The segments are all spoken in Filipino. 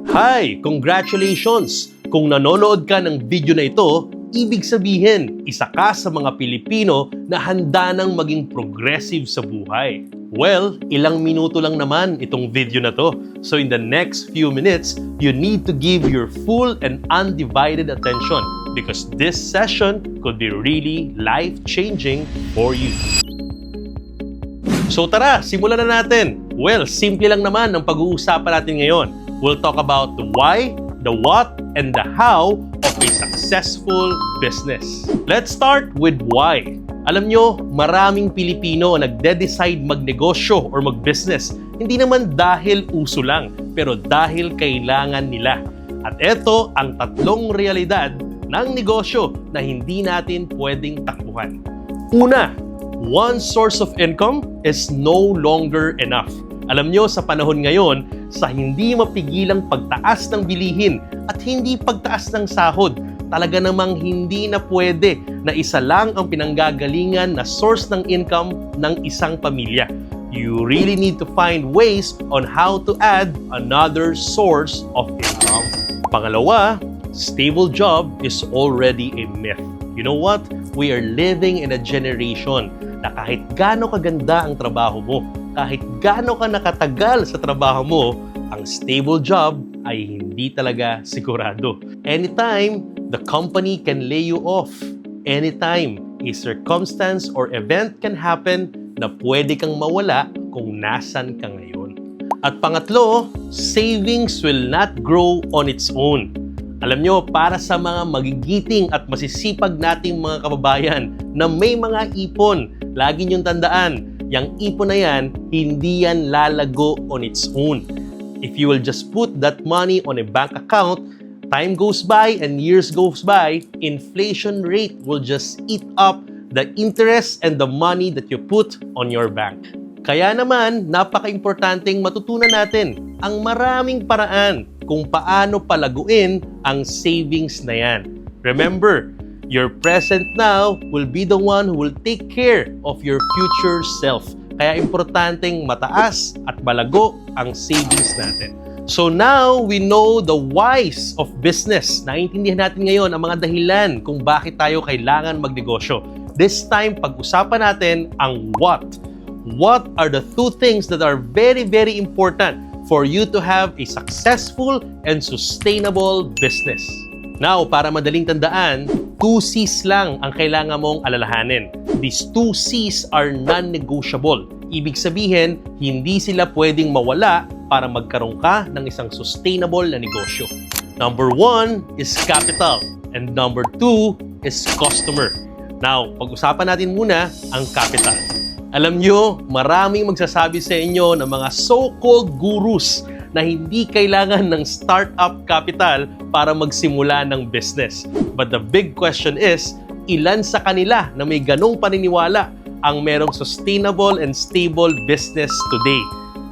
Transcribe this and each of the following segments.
Hi! Congratulations! Kung nanonood ka ng video na ito, ibig sabihin, isa ka sa mga Pilipino na handa nang maging progressive sa buhay. Well, ilang minuto lang naman itong video na to. So in the next few minutes, you need to give your full and undivided attention because this session could be really life-changing for you. So tara, simulan na natin. Well, simple lang naman ang pag-uusapan natin ngayon. We'll talk about the why, the what, and the how of a successful business. Let's start with why. Alam nyo, maraming Pilipino nagde-decide magnegosyo or mag-business. Hindi naman dahil uso lang, pero dahil kailangan nila. At ito ang tatlong realidad ng negosyo na hindi natin pwedeng takbuhan. Una, one source of income is no longer enough. Alam nyo, sa panahon ngayon, sa hindi mapigilang pagtaas ng bilihin at hindi pagtaas ng sahod, talaga namang hindi na pwede na isa lang ang pinanggagalingan na source ng income ng isang pamilya. You really need to find ways on how to add another source of income. Pangalawa, stable job is already a myth. You know what? We are living in a generation na kahit gaano kaganda ang trabaho mo, kahit gaano ka nakatagal sa trabaho mo, ang stable job ay hindi talaga sigurado. Anytime, the company can lay you off. Anytime, a circumstance or event can happen na pwede kang mawala kung nasan ka ngayon. At pangatlo, savings will not grow on its own. Alam nyo, para sa mga magigiting at masisipag nating mga kababayan na may mga ipon, lagi nyong tandaan, yung ipon na yan, hindi yan lalago on its own. If you will just put that money on a bank account, time goes by and years goes by, inflation rate will just eat up the interest and the money that you put on your bank. Kaya naman, napaka-importanteng matutunan natin ang maraming paraan kung paano palaguin ang savings na yan. Remember, your present now will be the one who will take care of your future self. Kaya importanteng mataas at malago ang savings natin. So now, we know the whys of business. Naiintindihan natin ngayon ang mga dahilan kung bakit tayo kailangan magnegosyo. This time, pag-usapan natin ang what. What are the two things that are very, very important for you to have a successful and sustainable business? Now, para madaling tandaan, 2 C's lang ang kailangan mong alalahanin. These 2 C's are non-negotiable. Ibig sabihin, hindi sila pwedeng mawala para magkaroon ka ng isang sustainable na negosyo. Number 1 is capital and number 2 is customer. Now, pag-usapan natin muna ang capital. Alam nyo, maraming magsasabi sa inyo ng mga so-called gurus na hindi kailangan ng startup capital para magsimula ng business. But the big question is, ilan sa kanila na may ganong paniniwala ang merong sustainable and stable business today?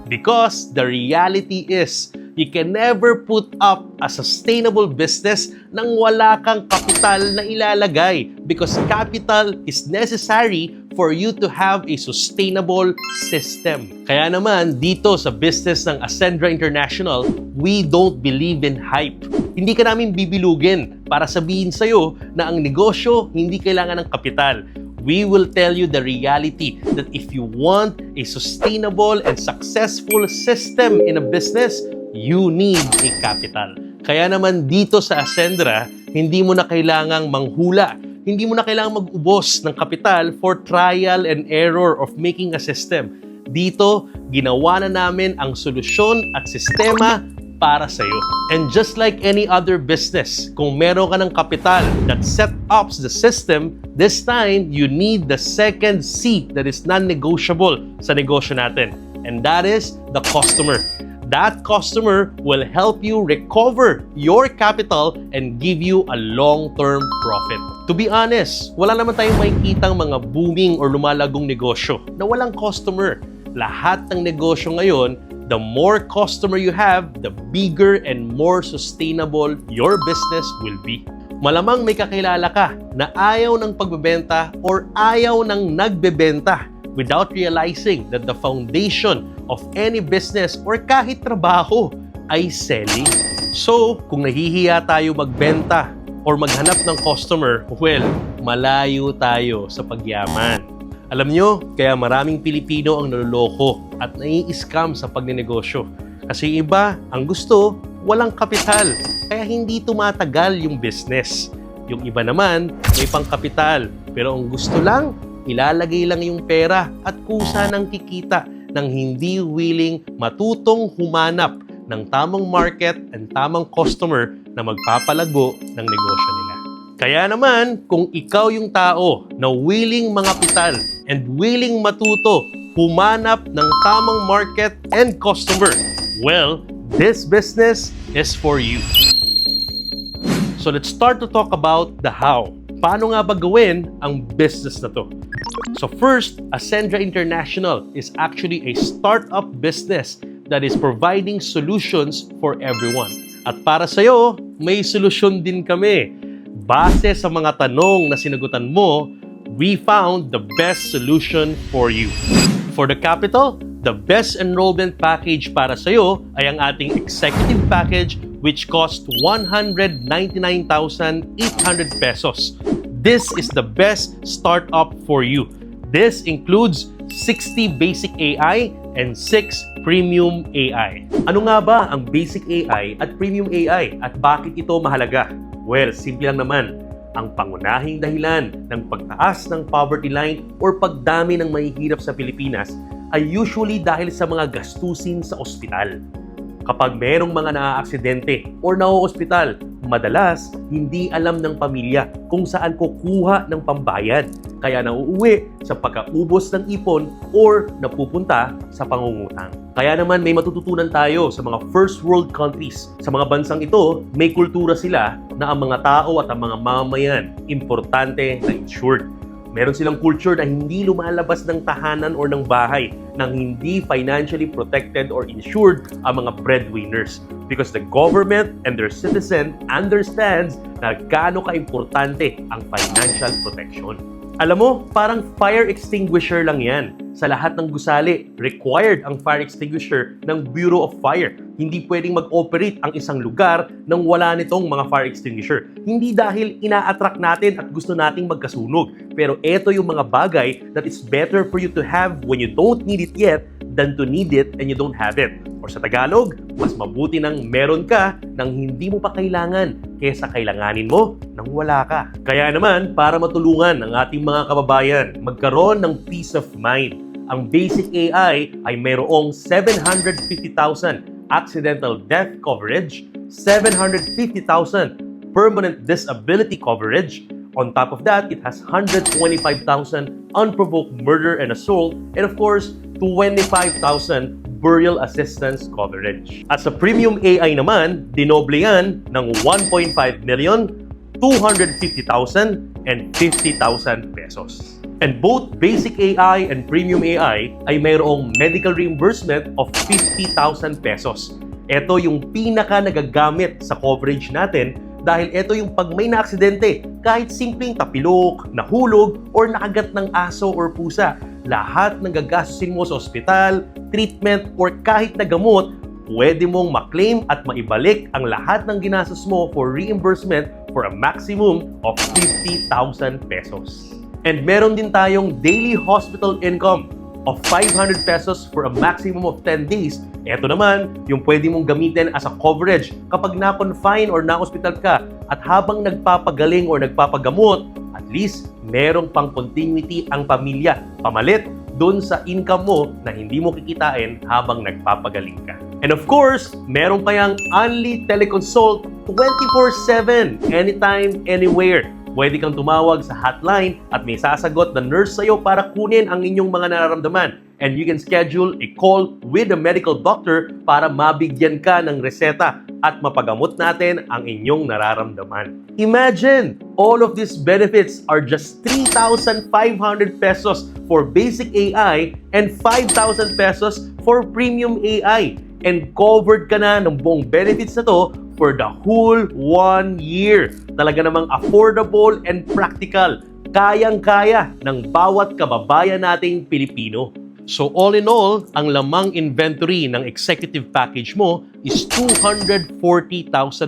Because the reality is, you can never put up a sustainable business nang wala kang kapital na ilalagay because capital is necessary for you to have a sustainable system. Kaya naman, dito sa business ng Ascendra International, we don't believe in hype. Hindi ka namin bibilugin para sabihin sa'yo na ang negosyo hindi kailangan ng kapital. We will tell you the reality that if you want a sustainable and successful system in a business, you need a capital. Kaya naman dito sa Ascendra, hindi mo na kailangang manghula. Hindi mo na kailangang mag-ubos ng kapital for trial and error of making a system. Dito, ginawa na namin ang solusyon at sistema para sa'yo. And just like any other business, kung meron ka ng kapital that set up the system, this time, you need the second C that is non-negotiable sa negosyo natin. And that is the customer. That customer will help you recover your capital and give you a long-term profit. To be honest, wala naman tayong makikitang mga booming or lumalagong negosyo na walang customer. Lahat ng negosyo ngayon, the more customer you have, the bigger and more sustainable your business will be. Malamang may kakilala ka na ayaw ng pagbebenta or ayaw ng nagbebenta without realizing that the foundation of any business or kahit trabaho ay selling. So, kung nahihiya tayo magbenta or maghanap ng customer, well, malayo tayo sa pagyaman. Alam nyo, kaya maraming Pilipino ang naloloko at nai-scam sa pagnenegosyo. Kasi iba, ang gusto, walang kapital, kaya hindi tumatagal yung business. Yung iba naman, may pangkapital, pero ang gusto lang, ilalagay lang yung pera at kusa ng kikita nang hindi willing matutong humanap ng tamang market and tamang customer na magpapalago ng negosyo nila. Kaya naman, kung ikaw yung tao na willing mangapital and willing matuto humanap ng tamang market and customer, well, this business is for you. So let's start to talk about the how. Paano nga ba gawin ang business na to? So first, Ascendra International is actually a startup business that is providing solutions for everyone. At para sa'yo, may solusyon din kami. Base sa mga tanong na sinagutan mo, we found the best solution for you. For the capital, the best enrollment package para sa'yo ay ang ating executive package which cost 199,800 pesos. This is the best startup for you. This includes 60 basic AI and 6 premium AI. Ano nga ba ang basic AI at premium AI at bakit ito mahalaga? Well, simple lang naman. Ang pangunahing dahilan ng pagtaas ng poverty line or pagdami ng mahihirap sa Pilipinas ay usually dahil sa mga gastusin sa ospital. Kapag merong mga naaaksidente or nauospital, madalas hindi alam ng pamilya kung saan kukuha ng pambayad. Kaya nauuwi sa pagkaubos ng ipon or napupunta sa pangungutang. Kaya naman may matututunan tayo sa mga first world countries. Sa mga bansang ito, may kultura sila na ang mga tao at ang mga mamamayan importante na insured. Meron silang culture na hindi lumalabas ng tahanan or ng bahay nang hindi financially protected or insured ang mga breadwinners because the government and their citizen understands na gaano ka-importante ang financial protection. Alam mo, parang fire extinguisher lang yan. Sa lahat ng gusali, required ang fire extinguisher ng Bureau of Fire. Hindi pwedeng mag-operate ang isang lugar nang wala nitong mga fire extinguisher. Hindi dahil ina-attract natin at gusto nating magkasunog. Pero ito yung mga bagay that is better for you to have when you don't need it yet than to need it and you don't have it. Or sa Tagalog, mas mabuti nang meron ka nang hindi mo pa kailangan kaysa kailanganin mo nang wala ka. Kaya naman, para matulungan ang ating mga kababayan magkaroon ng peace of mind, ang basic AI ay mayroong 750,000 accidental death coverage, 750,000 permanent disability coverage. On top of that, it has 125,000 unprovoked murder and assault, and of course, 25,000 burial assistance coverage. At sa premium AI naman, dinoble yan ng 1.5 million, 250,000, and 50,000 pesos. And both basic AI and premium AI ay mayroong medical reimbursement of 50,000 pesos. Ito yung pinaka nagagamit sa coverage natin dahil ito yung pag may na-aksidente, kahit simpleng tapilok, nahulog, or nakagat ng aso or pusa, lahat ng gagastusin mo sa ospital, treatment, or kahit na gamot, pwede mong maklaim at maibalik ang lahat ng ginastos mo for reimbursement for a maximum of 50,000 pesos. And meron din tayong daily hospital income of 500 pesos for a maximum of 10 days. Ito naman, yung pwede mong gamitin as a coverage kapag na-confine or na-hospital ka at habang nagpapagaling or nagpapagamot, at least merong pang continuity ang pamilya, pamalit doon sa income mo na hindi mo kikitain habang nagpapagaling ka. And of course, meron kayang only teleconsult 24/7, anytime, anywhere. Pwede kang tumawag sa hotline at may sasagot na nurse sa'yo para kunin ang inyong mga nararamdaman. And you can schedule a call with a medical doctor para mabigyan ka ng reseta at mapagamot natin ang inyong nararamdaman. Imagine, all of these benefits are just 3,500 pesos for basic AI and 5,000 pesos for premium AI. And covered ka na ng buong benefits na to for the whole 1 year. Talaga namang affordable and practical. Kayang-kaya ng bawat kababayan nating Pilipino. So all in all, ang lamang inventory ng executive package mo is 240,000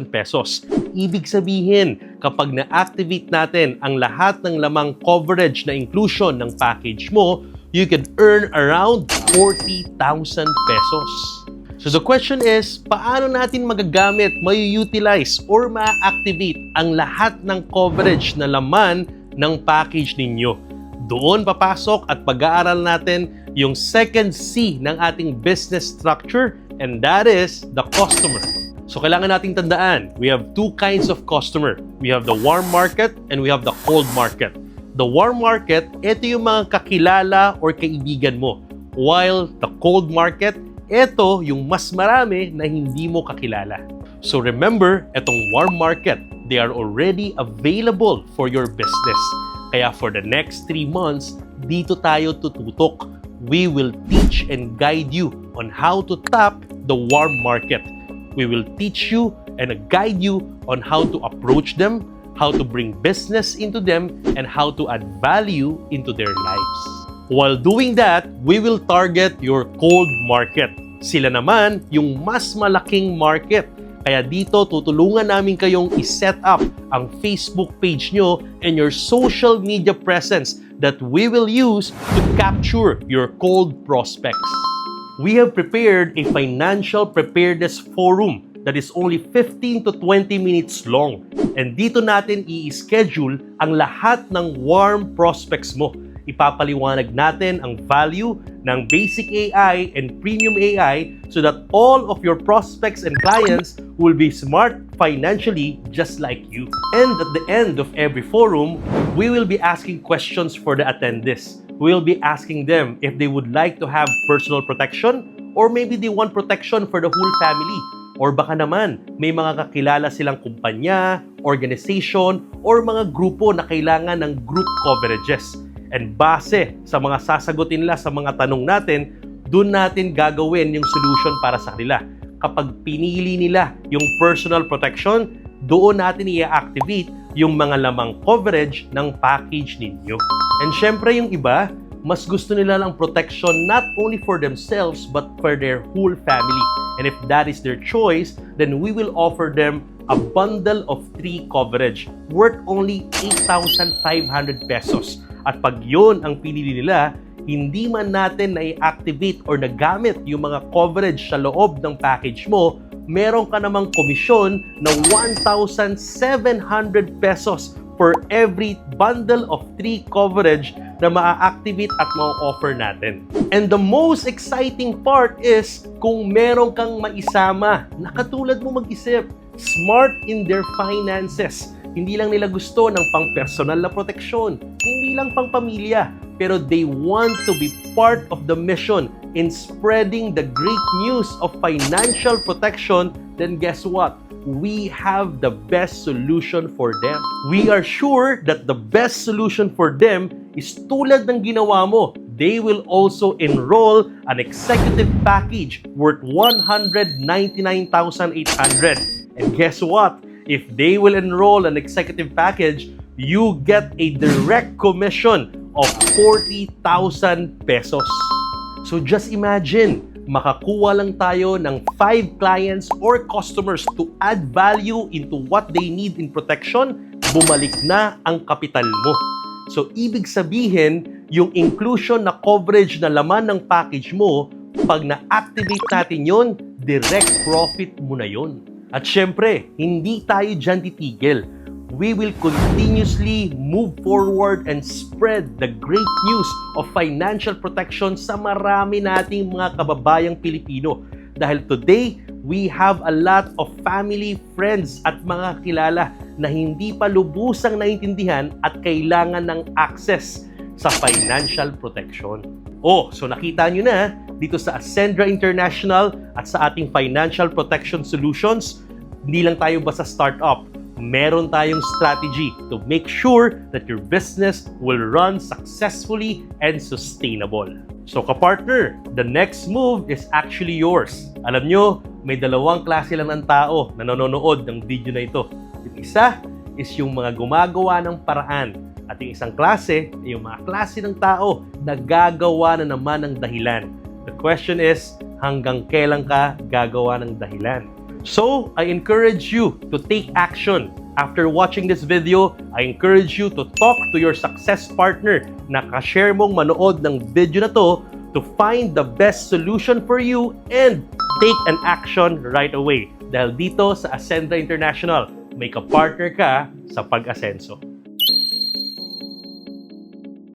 pesos. Ibig sabihin, kapag na-activate natin ang lahat ng lamang coverage na inclusion ng package mo, you can earn around 40,000 pesos. So the question is, paano natin magagamit, may-utilize, or ma-activate ang lahat ng coverage na laman ng package ninyo? Doon papasok at pag-aaral natin yung second C ng ating business structure, and that is the customer. So kailangan nating tandaan, we have two kinds of customer. We have the warm market and we have the cold market. The warm market, ito yung mga kakilala or kaibigan mo. While the cold market, ito yung mas marami na hindi mo kakilala. So remember, itong warm market, they are already available for your business. Kaya for the next 3 months, dito tayo tututok. We will teach and guide you on how to tap the warm market. We will teach you and guide you on how to approach them, how to bring business into them, and how to add value into their lives. While doing that, we will target your cold market. Sila naman yung mas malaking market. Kaya dito, tutulungan namin kayong i-set up ang Facebook page nyo and your social media presence that we will use to capture your cold prospects. We have prepared a financial preparedness forum that is only 15 to 20 minutes long. And dito natin i-schedule ang lahat ng warm prospects mo. Ipapaliwanag natin ang value ng basic AI and premium AI so that all of your prospects and clients will be smart financially just like you. And at the end of every forum, we will be asking questions for the attendees. We will be asking them if they would like to have personal protection or maybe they want protection for the whole family. Or baka naman, may mga kakilala silang kumpanya, organization, or mga grupo na kailangan ng group coverages. And base sa mga sasagutin nila sa mga tanong natin, doon natin gagawin yung solution para sa kanila. Kapag pinili nila yung personal protection, doon natin i-activate yung mga lamang coverage ng package ninyo. And syempre yung iba, mas gusto nila lang protection not only for themselves but for their whole family. And if that is their choice, then we will offer them a bundle of 3 coverage worth only 8,500 pesos. At pag yun ang pinili nila, hindi man natin na-activate or nagamit yung mga coverage sa loob ng package mo, meron ka namang komisyon na 1,700 pesos for every bundle of 3 coverage na maa-activate at ma-offer natin. And the most exciting part is kung meron kang maisama na katulad mo mag-isip, smart in their finances. Hindi lang nila gusto ng pang-personal na proteksyon, hindi lang pang-pamilya, pero they want to be part of the mission in spreading the great news of financial protection, then guess what? We have the best solution for them. We are sure that the best solution for them is tulad ng ginawa mo. They will also enroll an executive package worth 199,800. And guess what? If they will enroll an executive package, you get a direct commission of 40,000 pesos. So just imagine, makakuha lang tayo ng 5 clients or customers to add value into what they need in protection, bumalik na ang kapital mo. So ibig sabihin, yung inclusion na coverage na laman ng package mo, pag na-activate natin yon, direct profit mo na yon. At syempre, hindi tayo dyan titigil. We will continuously move forward and spread the great news of financial protection sa marami nating mga kababayang Pilipino. Dahil today, we have a lot of family, friends at mga kilala na hindi pa lubusang naintindihan at kailangan ng access sa financial protection. So nakita nyo na dito sa Ascendra International at sa ating financial protection solutions, hindi lang tayo basta startup. Meron tayong strategy to make sure that your business will run successfully and sustainable. So kapartner, the next move is actually yours. Alam nyo, may 2 klase lang ng tao na nanonood ng video na ito. Yung isa is yung mga gumagawa ng paraan At yung isang klase, ay yung mga klase ng tao na gagawa na naman ng dahilan. The question is, hanggang kailan ka gagawa ng dahilan? So, I encourage you to take action. After watching this video, I encourage you to talk to your success partner na ka-share mong manood ng video na to to find the best solution for you and take an action right away. Dahil dito sa Ascenda International, may ka-partner ka sa pag-asenso.